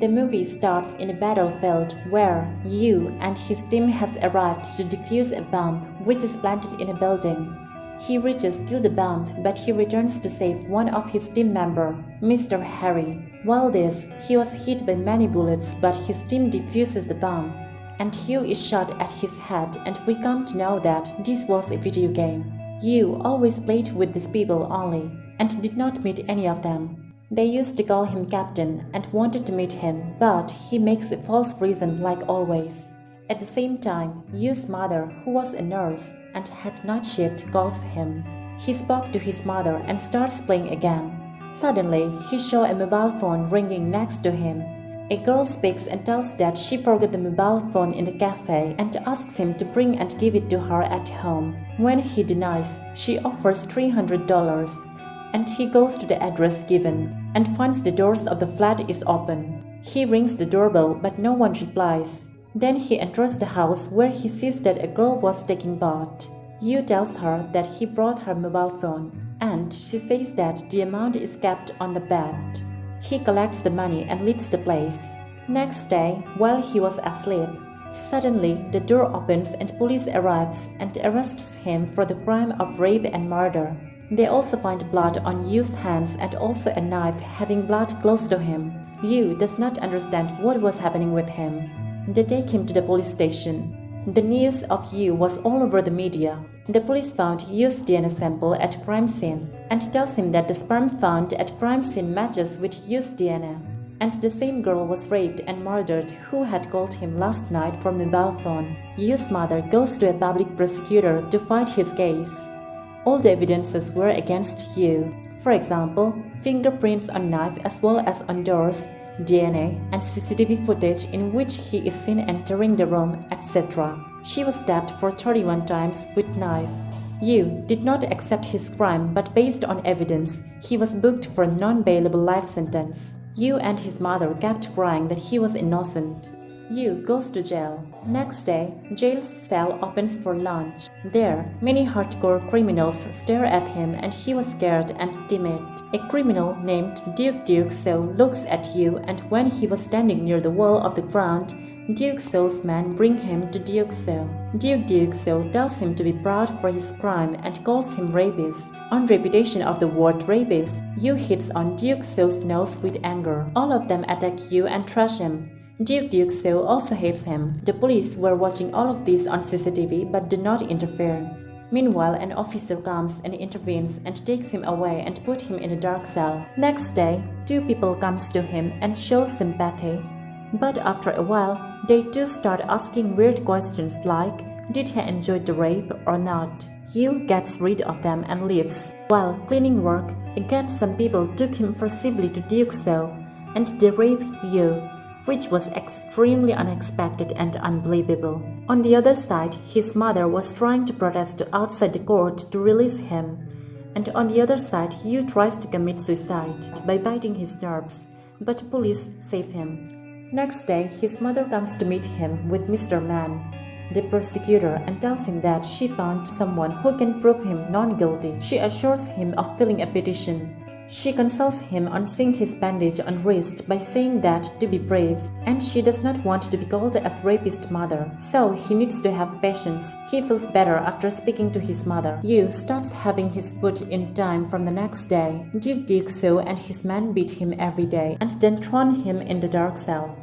The movie starts in a battlefield where Yu and his team has arrived to defuse a bomb which is planted in a building. He reaches to the bomb, but he returns to save one of his team member, Mr. Harry. While this, he was hit by many bullets, but his team defuses the bomb, and Yu is shot at his head, and we come to know that this was a video game. Yu always played with these people only, and did not meet any of them. They used to call him Captain and wanted to meet him, but he makes a false reason like always. At the same time, Yu's mother, who was a nurse and had night shift, calls him. He spoke to his mother and starts playing again. Suddenly, he saw a mobile phone ringing next to him. A girl speaks and tells that she forgot the mobile phone in the cafe and asks him to bring and give it to her at home. When he denies, she offers $300, and he goes to the address given and finds the doors of the flat is open. He rings the doorbell, but no one replies. Then he enters the house where he sees that a girl was taking bath. Yu tells her that he brought her mobile phone, and she says that the amount is kept on the bed. He collects the money and leaves the place. Next day, while he was asleep, suddenly the door opens and police arrives and arrests him for the crime of rape and murder. They also find blood on Yu's hands and also a knife having blood close to him. Yu does not understand what was happening with him. They take him to the police station. The news of Yu was all over the media. The police found Yu's DNA sample at crime scene and tells him that the sperm found at crime scene matches with Yu's DNA. And the same girl was raped and murdered who had called him last night from a mobile phone. Yu's mother goes to a public prosecutor to fight his case. All the evidences were against Yu. For example, fingerprints on knife as well as on doors, DNA, and CCTV footage in which he is seen entering the room, etc. She was stabbed for 31 times with knife. Yu did not accept his crime, but based on evidence, he was booked for a non-bailable life sentence. Yu and his mother kept crying that he was innocent. Yu goes to jail. Next day, jail's cell opens for lunch. There, many hardcore criminals stare at him and he was scared and timid. A criminal named Duke So looks at Yu, and when he was standing near the wall of the ground, Duke So's men bring him to Duke So. Duke So tells him to be proud for his crime and calls him rapist. On repetition of the word rapist, Yu hits on Duke So's nose with anger. All of them attack Yu and trash him. Duke So also hates him. The police were watching all of this on CCTV but do not interfere. Meanwhile, an officer comes and intervenes and takes him away and put him in a dark cell. Next day, two people comes to him and shows sympathy. But after a while, they too start asking weird questions like, did he enjoy the rape or not? Yu gets rid of them and leaves. While cleaning work, again some people took him forcibly to Duke So, and they rape Yu, which was extremely unexpected and unbelievable. On the other side, his mother was trying to protest outside the court to release him. And on the other side, Yu tries to commit suicide by biting his nerves, but police save him. Next day, his mother comes to meet him with Mr. Man, the prosecutor, and tells him that she found someone who can prove him non-guilty. She assures him of filling a petition. She consoles him on seeing his bandage on wrist by saying that to be brave, and she does not want to be called as rapist mother, so he needs to have patience. He feels better after speaking to his mother. Yu starts having his food in time from the next day. Duke So and his men beat him every day and then throw him in the dark cell.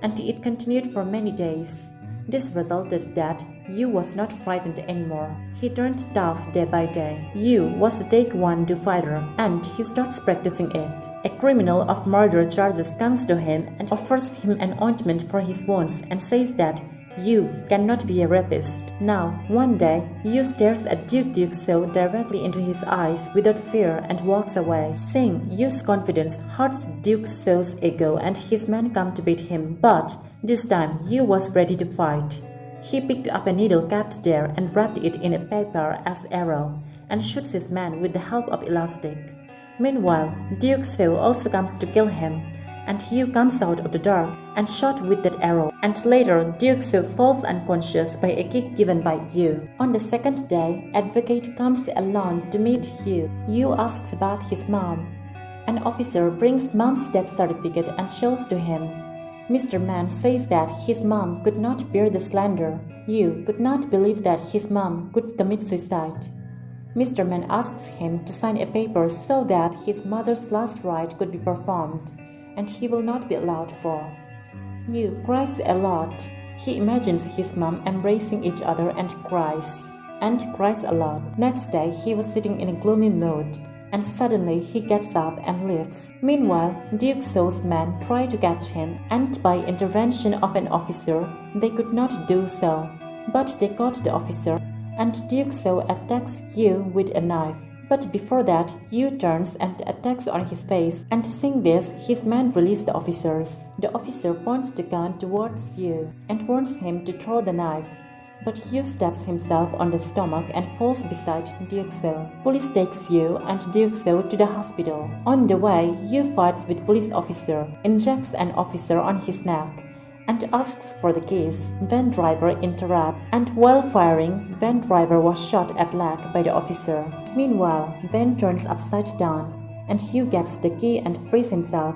And it continued for many days. This resulted that Yu was not frightened anymore. He turned tough day by day. Yu was a Taekwondo fighter and he starts practicing it. A criminal of murder charges comes to him and offers him an ointment for his wounds and says that Yu cannot be a rapist. Now, one day, Yu stares at Duke So directly into his eyes without fear and walks away. Seeing Yu's confidence hurts Duke So's ego and his men come to beat him, but this time Yu was ready to fight. He picked up a needle kept there and wrapped it in a paper as arrow and shoots his man with the help of elastic. Meanwhile, Duke So also comes to kill him, and Yu comes out of the dark and shot with that arrow, and later Duke So falls unconscious by a kick given by Yu. On the second day, Advocate comes alone to meet Yu. Yu asks about his mom. An officer brings mom's death certificate and shows to him. Mr. Man says that his mom could not bear the slander. Yu could not believe that his mom could commit suicide. Mr. Man asks him to sign a paper so that his mother's last rite could be performed, and he will not be allowed for. Yu cries a lot. He imagines his mom embracing each other and cries a lot. Next day, he was sitting in a gloomy mood, and suddenly he gets up and leaves. Meanwhile, Duke So's men try to catch him, and by intervention of an officer, they could not do so. But they caught the officer, and Duke So attacks Yu with a knife. But before that, Yu turns and attacks on his face, and seeing this, his men release the officers. The officer points the gun towards Yu and warns him to throw the knife. But Yu stabs himself on the stomach and falls beside Duke So. Police takes Yu and Duke So to the hospital. On the way, Yu fights with police officer, injects an officer on his neck, and asks for the keys. Van driver interrupts, and while firing, van driver was shot at leg by the officer. Meanwhile, Van turns upside down, and Yu gets the key and frees himself.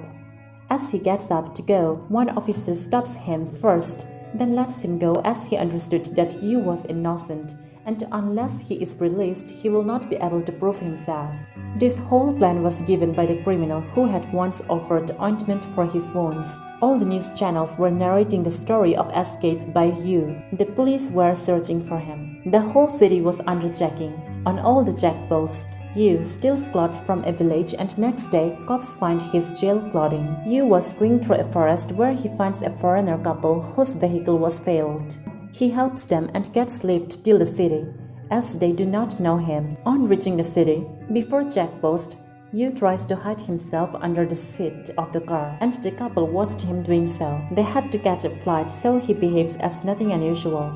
As he gets up to go, one officer stops him first, then lets him go as he understood that Yu was innocent, and unless he is released, he will not be able to prove himself. This whole plan was given by the criminal who had once offered ointment for his wounds. All the news channels were narrating the story of escape by Yu. The police were searching for him. The whole city was under checking. On all the checkposts, Yu steals clothes from a village, and next day, cops find his jail clothing. Yu was going through a forest where he finds a foreigner couple whose vehicle was failed. He helps them and gets lifted till the city, as they do not know him. On reaching the city, before checkpost, Yu tries to hide himself under the seat of the car, and the couple watched him doing so. They had to catch a flight, so he behaves as nothing unusual.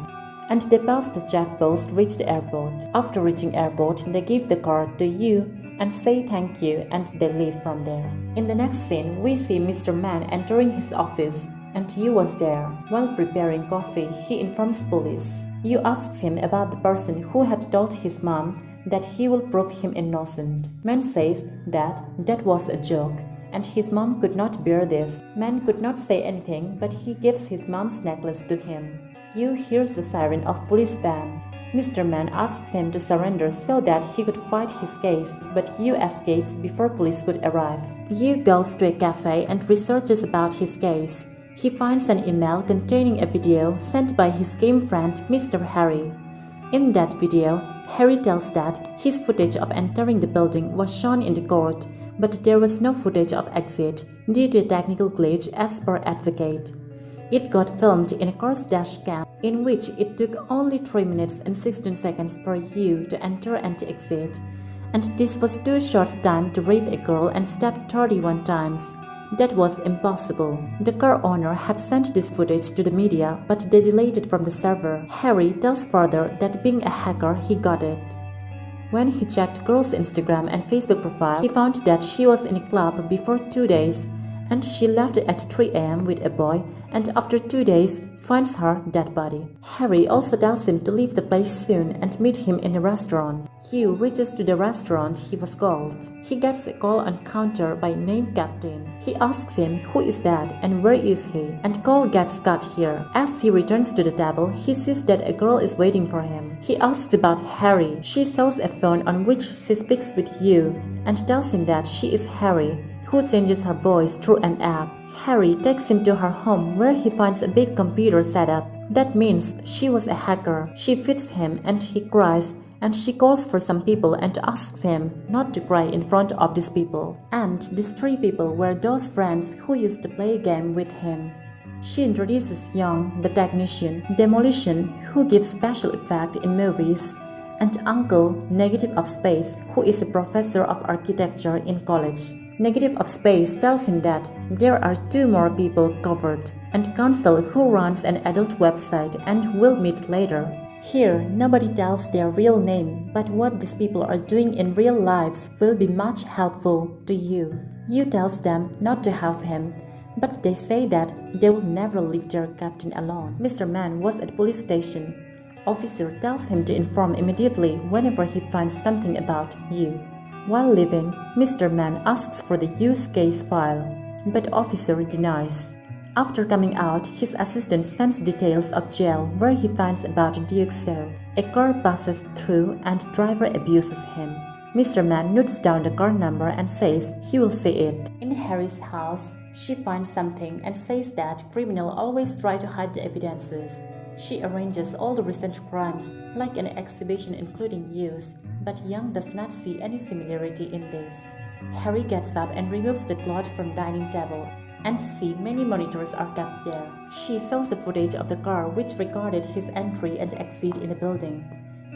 And they pass the checkpost, reach the airport. After reaching airport, they give the car to Yu and say thank you, and they leave from there. In the next scene, we see Mr. Man entering his office, and Yu was there. While preparing coffee, he informs police. Yu asks him about the person who had told his mom that he will prove him innocent. Man says that was a joke, and his mom could not bear this. Man could not say anything, but he gives his mom's necklace to him. Yu hears the siren of police van. Mr. Man asks him to surrender so that he could fight his case, but Yu escapes before police could arrive. Yu goes to a cafe and researches about his case. He finds an email containing a video sent by his game friend Mr. Harry. In that video, Harry tells that his footage of entering the building was shown in the court, but there was no footage of exit due to a technical glitch as per advocate. It got filmed in a car's dash cam, in which it took only 3 minutes and 16 seconds for Yu to enter and to exit, and this was too short time to rape a girl and stab 31 times. That was impossible. The car owner had sent this footage to the media, but they deleted it from the server. Harry tells further that being a hacker, he got it. When he checked girl's Instagram and Facebook profile, he found that she was in a club before 2 days, and she left at 3 a.m. with a boy, and after 2 days, finds her dead body. Harry also tells him to leave the place soon and meet him in a restaurant. Yu reaches to the restaurant he was called. He gets a call on counter by name Captain. He asks him who is that and where is he, and call gets cut here. As he returns to the table, he sees that a girl is waiting for him. He asks about Harry. She shows a phone on which she speaks with Yu and tells him that she is Harry, who changes her voice through an app. Harry takes him to her home where he finds a big computer setup. That means she was a hacker. She feeds him and he cries, and she calls for some people and asks him not to cry in front of these people. And these 3 people were those friends who used to play a game with him. She introduces Young, the technician, Demolition, who gives special effect in movies, and Uncle, Negative of Space, who is a professor of architecture in college. Negative of Space tells him that there are 2 more people covered, and Council, who runs an adult website and will meet later. Here, nobody tells their real name, but what these people are doing in real lives will be much helpful to you. Yu tells them not to help him, but they say that they will never leave their captain alone. Mr. Man was at the police station. Officer tells him to inform immediately whenever he finds something about Yu. While leaving, Mr. Man asks for the Yu's case file, but officer denies. After coming out, his assistant sends details of jail where he finds about Duke so. A car passes through and driver abuses him. Mr. Man notes down the car number and says he will see it. In Harry's house, she finds something and says that criminals always try to hide the evidences. She arranges all the recent crimes, like an exhibition including use, but Young does not see any similarity in this. Harry gets up and removes the cloth from dining table, and see many monitors are kept there. She shows the footage of the car which recorded his entry and exit in the building.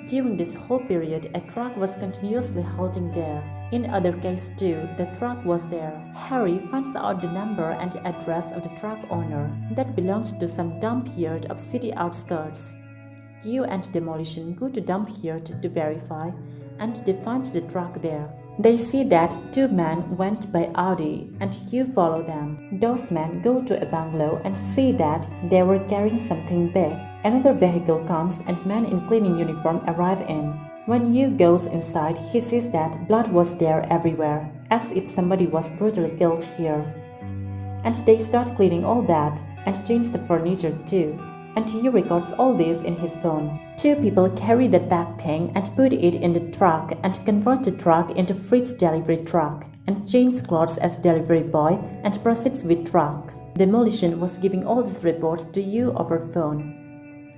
During this whole period, a truck was continuously halting there. In other cases too, the truck was there. Harry finds out the number and address of the truck owner that belonged to some dump yard of city outskirts. Hugh and Demolition go to dump yard to verify, and they find the truck there. They see that two men went by Audi, and Hugh follow them. Those men go to a bungalow and see that they were carrying something big. Another vehicle comes and men in cleaning uniform arrive in. When Hugh goes inside, he sees that blood was there everywhere, as if somebody was brutally killed here. And they start cleaning all that, and change the furniture too. And Hugh records all this in his phone. Two people carry that back thing and put it in the truck and convert the truck into fridge delivery truck and change clothes as delivery boy and proceeds with truck. Demolition was giving all this report to Hugh over phone.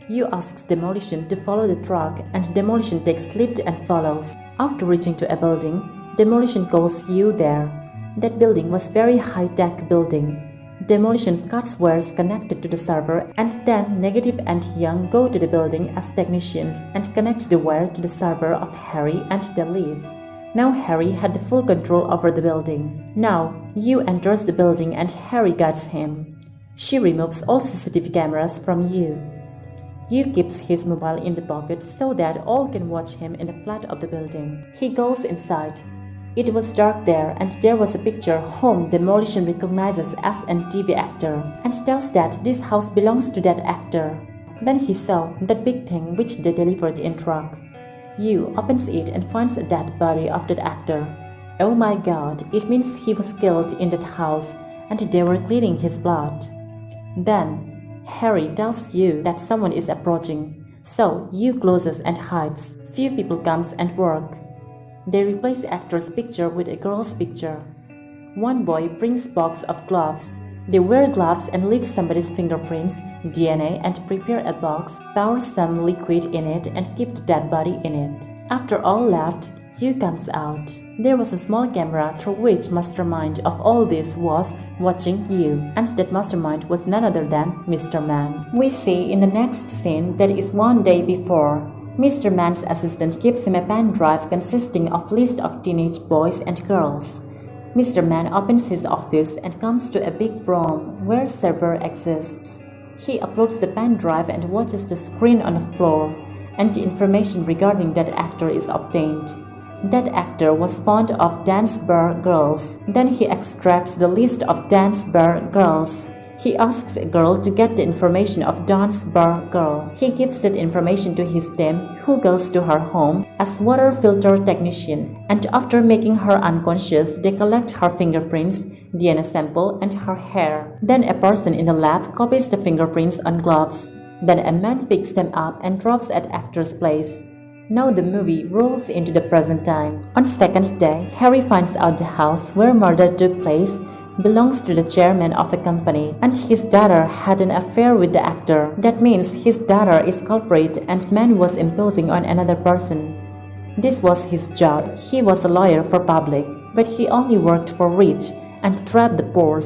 Hugh asks Demolition to follow the truck and Demolition takes lift and follows. After reaching to a building, Demolition calls Hugh there. That building was very high-tech building. Demolition's cuts were connected to the server, and then Negative and Young go to the building as technicians and connect the wire to the server of Harry and they leave. Now Harry had the full control over the building. Now Hugh enters the building and Harry guides him. She removes all CCTV cameras from Hugh. Hugh keeps his mobile in the pocket so that all can watch him in the flat of the building. He goes inside. It was dark there, and there was a picture whom Demolition recognizes as a TV actor and tells that this house belongs to that actor. Then he saw that big thing which they delivered in truck. Hugh opens it and finds a dead body of that actor. Oh my god, it means he was killed in that house and they were cleaning his blood. Then Harry tells Hugh that someone is approaching, so Hugh closes and hides. Few people comes and work. They replace the actor's picture with a girl's picture. One boy brings a box of gloves. They wear gloves and leave somebody's fingerprints, DNA, and prepare a box, pour some liquid in it, and keep the dead body in it. After all left, Hugh comes out. There was a small camera through which mastermind of all this was watching Hugh, and that mastermind was none other than Mr. Man. We see in the next scene that is one day before. Mr. Man's assistant gives him a pen drive consisting of a list of teenage boys and girls. Mr. Man opens his office and comes to a big room where a server exists. He uploads the pen drive and watches the screen on the floor, and the information regarding that actor is obtained. That actor was fond of dance bar girls. Then he extracts the list of dance bar girls. He asks a girl to get the information of dance bar girl. He gives that information to his team, who goes to her home as water filter technician, and after making her unconscious, they collect her fingerprints, DNA sample, and her hair. Then a person in the lab copies the fingerprints on gloves. Then a man picks them up and drops at actor's place. Now the movie rolls into the present time. On second day, Harry finds out the house where murder took place belongs to the chairman of a company, and his daughter had an affair with the actor. That means his daughter is culprit and man was imposing on another person. This was his job. He was a lawyer for public, but he only worked for rich and trapped the poor.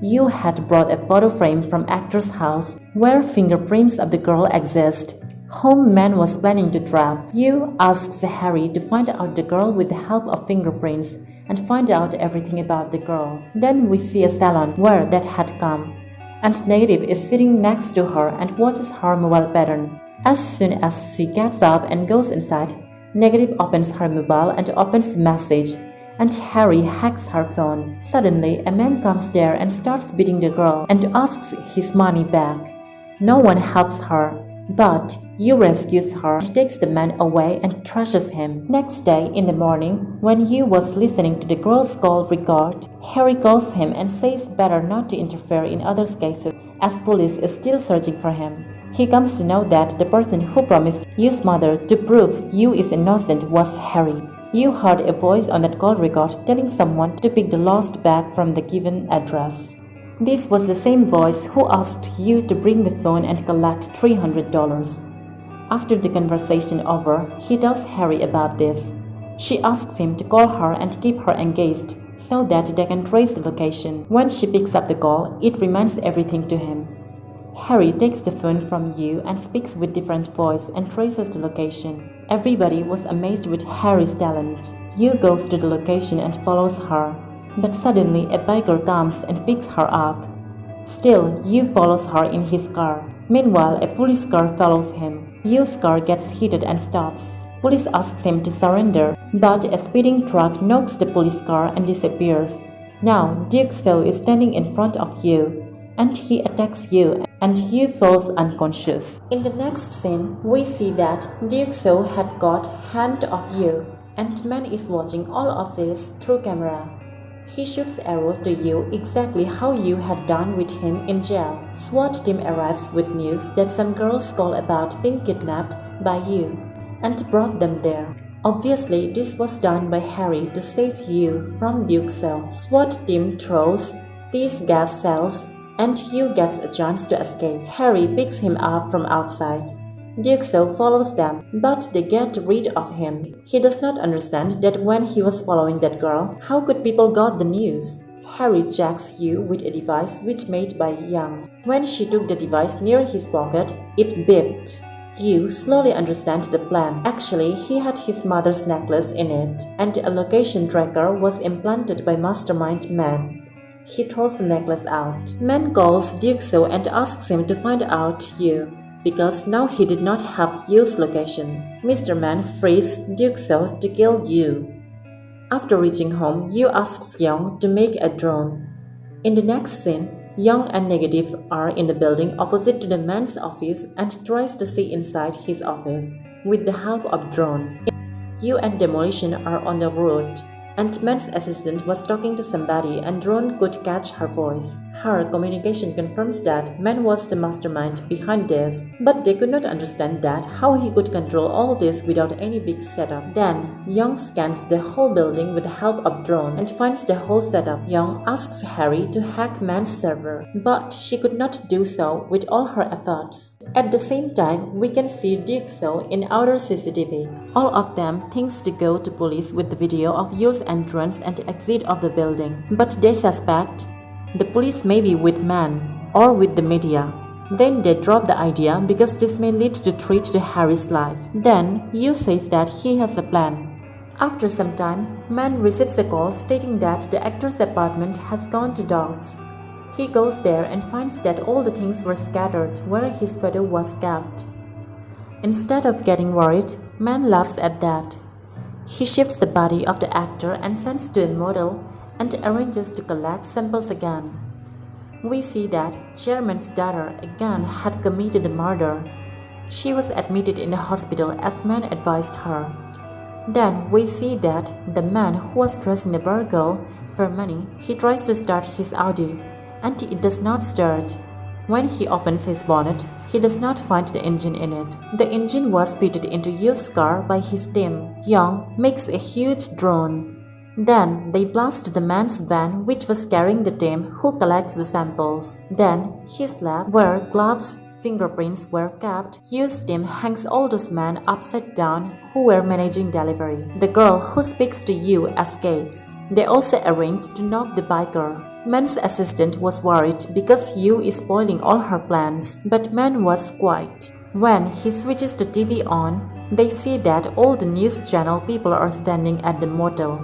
Hugh had brought a photo frame from actor's house where fingerprints of the girl exist, whom man was planning to trap. Hugh asks Harry to find out the girl with the help of fingerprints and find out everything about the girl. Then we see a salon where that had come, and Negative is sitting next to her and watches her mobile pattern. As soon as she gets up and goes inside, Negative opens her mobile and opens the message, and Harry hacks her phone. Suddenly, a man comes there and starts beating the girl and asks his money back. No one helps her, but Hugh rescues her and takes the man away and trashes him. Next day in the morning, when Hugh was listening to the girl's call record, Harry calls him and says better not to interfere in others' cases as police is still searching for him. He comes to know that the person who promised Yu's mother to prove Yu is innocent was Harry. Yu heard a voice on that call record telling someone to pick the lost bag from the given address. This was the same voice who asked Yu to bring the phone and collect $300. After the conversation over, he tells Harry about this. She asks him to call her and keep her engaged so that they can trace the location. When she picks up the call, it reminds everything to him. Harry takes the phone from Yu and speaks with different voice and traces the location. Everybody was amazed with Harry's talent. Yu goes to the location and follows her, but suddenly a biker comes and picks her up. Still, Yu follows her in his car. Meanwhile, a police car follows him. Yu's car gets heated and stops. Police asks him to surrender, but a speeding truck knocks the police car and disappears. Now, Duke So is standing in front of Yu, and he attacks Yu, and Yu falls unconscious. In the next scene, we see that Duke So had got hand of Yu, and man is watching all of this through camera. He shoots arrow to Yu exactly how Yu had done with him in jail. SWAT team arrives with news that some girls call about being kidnapped by Yu, and brought them there. Obviously, this was done by Harry to save Yu from Duke So. SWAT team throws these gas cells, and Yu gets a chance to escape. Harry picks him up from outside. Duke So follows them, but they get rid of him. He does not understand that when he was following that girl, how could people got the news? Harry checks Yu with a device which made by Young. When she took the device near his pocket, it beeped. Yu slowly understands the plan. Actually, he had his mother's necklace in it, and a location tracker was implanted by Mastermind Man. He throws the necklace out. Man calls Duke So and asks him to find out Yu, because now he did not have Yu's location. Mr. Man frees Duke So to kill Yu. After reaching home, Yu asks Young to make a drone. In the next scene, Young and Negative are in the building opposite to the man's office and tries to see inside his office with the help of drone. Yu and Demolition are on the road, and man's assistant was talking to somebody and drone could catch her voice. Her communication confirms that man was the mastermind behind this, but they could not understand that how he could control all this without any big setup. Then, Young scans the whole building with the help of drone and finds the whole setup. Young asks Harry to hack man's server, but she could not do so with all her efforts. At the same time, we can see Duke So in outer CCTV. All of them thinks to go to police with the video of Yu's entrance and exit of the building, but they suspect the police may be with man or with the media. Then they drop the idea because this may lead to threat to Harry's life. Then Yu says that he has a plan. After some time, man receives a call stating that the actor's apartment has gone to dogs. He goes there and finds that all the things were scattered where his photo was kept. Instead of getting worried, man laughs at that. He shifts the body of the actor and sends to a model and arranges to collect samples again. We see that Chairman's daughter again had committed a murder. She was admitted in the hospital as man advised her. Then we see that the man who was dressing the burglar for money, he tries to start his Audi, and it does not start. When he opens his bonnet, he does not find the engine in it. The engine was fitted into Yu's car by his team. Young makes a huge drone. Then they blast the man's van which was carrying the team who collects the samples. Then his lab, where gloves, fingerprints were kept, Yu's team hangs all those men upside down who were managing delivery. The girl who speaks to Yu escapes. They also arrange to knock the biker. Man's assistant was worried because Yu is spoiling all her plans, but Man was quiet. When he switches the TV on, they see that all the news channel people are standing at the motel,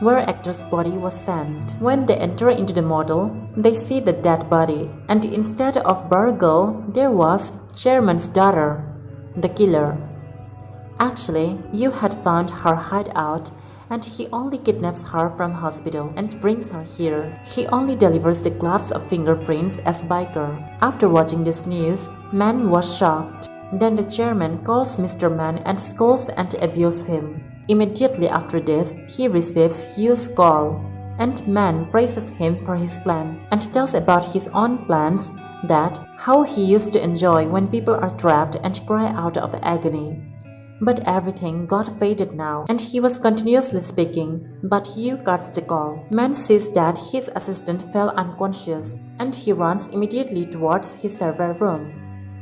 where actor's body was sent. When they enter into the motel, they see the dead body, and instead of Burgle, there was Chairman's daughter, the killer. Actually, Yu had found her hideout, and he only kidnaps her from hospital and brings her here. He only delivers the gloves of fingerprints as biker. After watching this news, Man was shocked. Then the chairman calls Mr. Man and scolds and abuses him. Immediately after this, he receives Yu's call, and Man praises him for his plan and tells about his own plans that how he used to enjoy when people are trapped and cry out of agony. But everything got faded now, and he was continuously speaking. But Yu cuts the call. Man sees that his assistant fell unconscious, and he runs immediately towards his server room.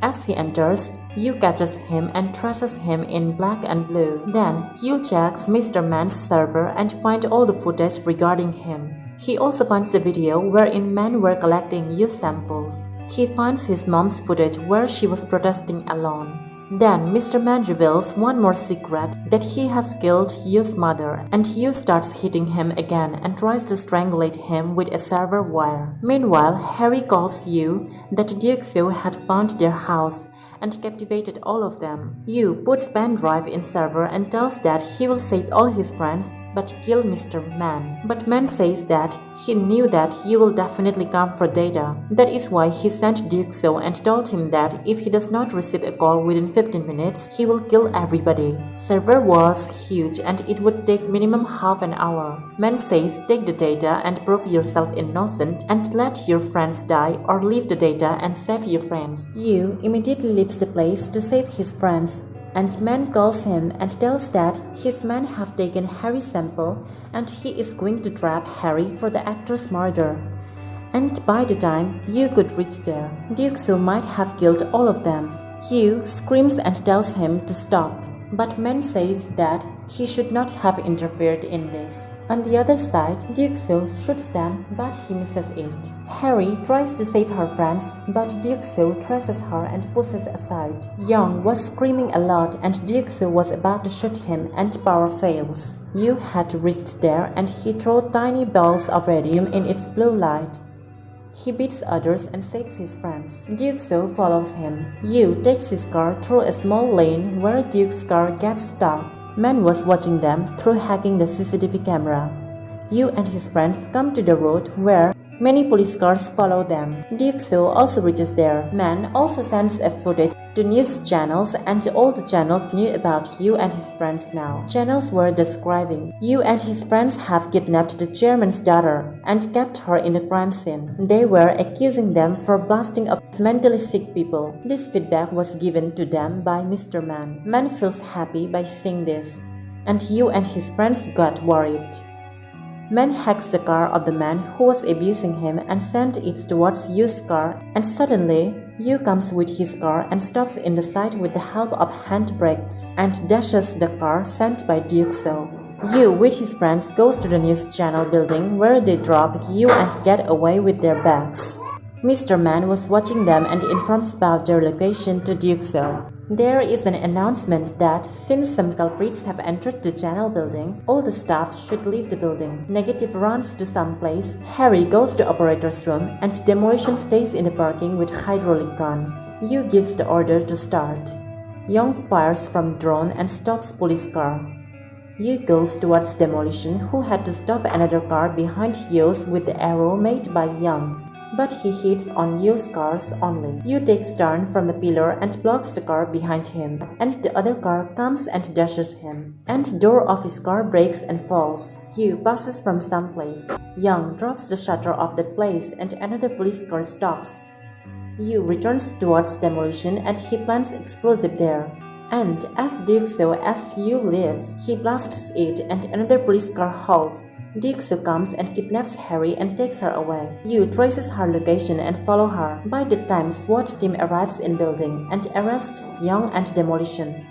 As he enters, Yu catches him and thrashes him in black and blue. Then, Yu checks Mr. Man's server and finds all the footage regarding him. He also finds the video wherein men were collecting Yu's samples. He finds his mom's footage where she was protesting alone. Then Mr. Man reveals one more secret, that he has killed Yu's mother, and Yu starts hitting him again and tries to strangulate him with a server wire. Meanwhile, Harry calls Yu that Duke Seo had found their house and captivated all of them. Yu puts pen drive in server and tells that he will save all his friends but kill Mr. Man. But Man says that he knew that Yu will definitely come for data. That is why he sent Duke Seo and told him that if he does not receive a call within 15 minutes, he will kill everybody. Server was huge and it would take minimum half an hour. Man says take the data and prove yourself innocent and let your friends die, or leave the data and save your friends. Yu immediately leaves the place to save his friends. And Man calls him and tells that his men have taken Harry's sample and he is going to trap Harry for the actor's murder. And by the time Yu could reach there, Duke Seo might have killed all of them. Yu screams and tells him to stop, but Man says that he should not have interfered in this. On the other side, Duke Seo shoots them, but he misses it. Harry tries to save her friends, but Duke Seo thrashes her and pushes aside. Young was screaming a lot and Duke Seo was about to shoot him and power fails. Yu had reached there and he throws tiny balls of radium in its blue light. He beats others and saves his friends. Duke Seo follows him. Yu takes his car through a small lane where Duke's car gets stuck. Man was watching them through hacking the CCTV camera. Yu and his friends come to the road where many police cars follow them. Duke Seo also reaches there. Man also sends a footage to news channels and all the channels knew about Yu and his friends now. Channels were describing Yu and his friends have kidnapped the chairman's daughter and kept her in the crime scene. They were accusing them for blasting up mentally sick people. This feedback was given to them by Mr. Man. Man feels happy by seeing this, and Yu and his friends got worried. Man hacks the car of the man who was abusing him and sent it towards Yu's car, and suddenly Yu comes with his car and stops in the side with the help of handbrakes and dashes the car sent by Duke Seo. Yu with his friends goes to the news channel building where they drop Yu and get away with their bags. Mr. Man was watching them and informs about their location to Duke Seo. There is an announcement that since some culprits have entered the channel building, all the staff should leave the building. Negative runs to some place. Harry goes to operator's room and Demolition stays in the parking with hydraulic gun. Yu gives the order to start. Young fires from drone and stops police car. Yu goes towards Demolition, who had to stop another car behind Yu's with the arrow made by Young. But he hits on Yu's cars only. Yu takes turn from the pillar and blocks the car behind him, and the other car comes and dashes him, and door of his car breaks and falls. Yu passes from some place. Young drops the shutter of that place and another police car stops. Yu returns towards Demolition and he plants explosive there. And as Duke Seo as Yu leaves, he blasts it and another police car halts. Duke Seo comes and kidnaps Harry and takes her away. Yu traces her location and follow her. By the time SWAT team arrives in building and arrests Young and Demolition.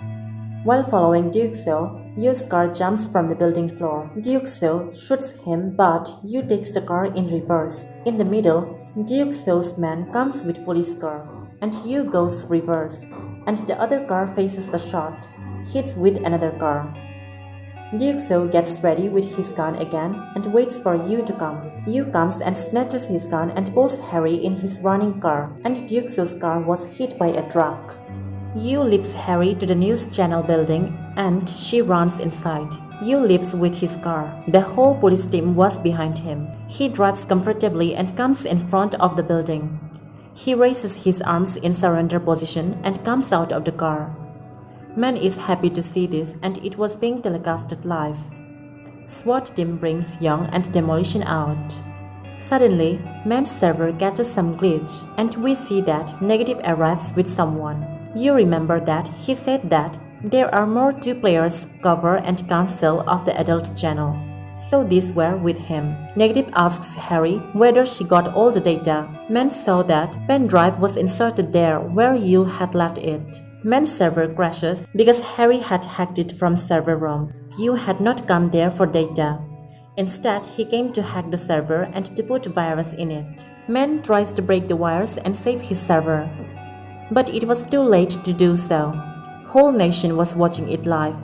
While following Duke Seo, Yu's car jumps from the building floor. Duke Seo shoots him, but Yu takes the car in reverse. In the middle, Duke Seo's man comes with police car, and Yu goes reverse, and the other car faces the shot, hits with another car. Duke Seo gets ready with his gun again and waits for Yu to come. Yu comes and snatches his gun and pulls Harry in his running car, and Duke Seo's car was hit by a truck. Yu leads Harry to the news channel building and she runs inside. Yu leaves with his car. The whole police team was behind him. He drives comfortably and comes in front of the building. He raises his arms in surrender position and comes out of the car. Man is happy to see this and it was being telecasted live. SWAT team brings Young and Demolition out. Suddenly, man's server catches some glitch, and we see that Negative arrives with someone. You remember that he said that there are more 2 players cover and counsel of the adult channel. So these were with him. Negative asks Harry whether she got all the data. Man saw that pen drive was inserted there where you had left it. Man's server crashes because Harry had hacked it from server room. You had not come there for data. Instead, he came to hack the server and to put virus in it. Man tries to break the wires and save his server. But it was too late to do so. Whole nation was watching it live.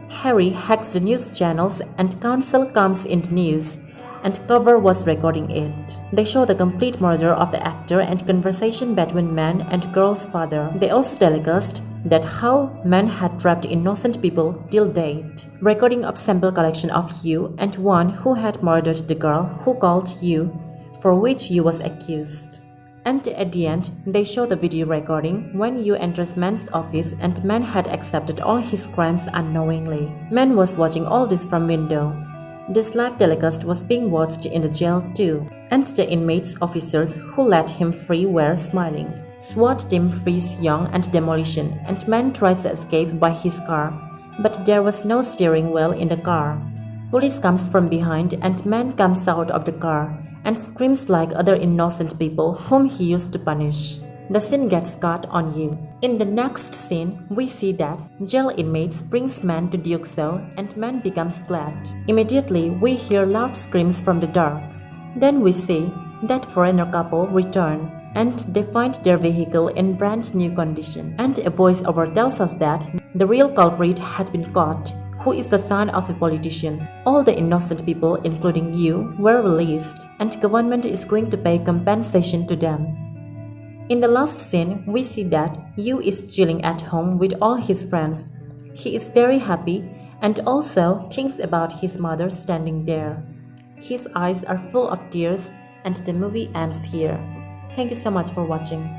Harry hacks the news channels and counsel comes in the news, and cover was recording it. They show the complete murder of the actor and conversation between man and girl's father. They also telecast that how man had trapped innocent people till date. Recording of sample collection of you and one who had murdered the girl who called you, for which you was accused. And at the end, they show the video recording when you enters man's office and man had accepted all his crimes unknowingly. Man was watching all this from window. This live telecast was being watched in the jail too, and the inmates officers who let him free were smiling. SWAT team frees Young and Demolition, and man tries to escape by his car, but there was no steering wheel in the car. Police comes from behind and man comes out of the car and screams like other innocent people whom he used to punish. The scene gets caught on you. In the next scene, we see that jail inmates brings man to Duxo and man becomes glad. Immediately, we hear loud screams from the dark. Then we see that foreigner couple return and they find their vehicle in brand new condition. And a voiceover tells us that the real culprit had been caught, who is the son of a politician. All the innocent people, including you, were released, and government is going to pay compensation to them. In the last scene, we see that Yu is chilling at home with all his friends. He is very happy and also thinks about his mother standing there. His eyes are full of tears and the movie ends here. Thank you so much for watching.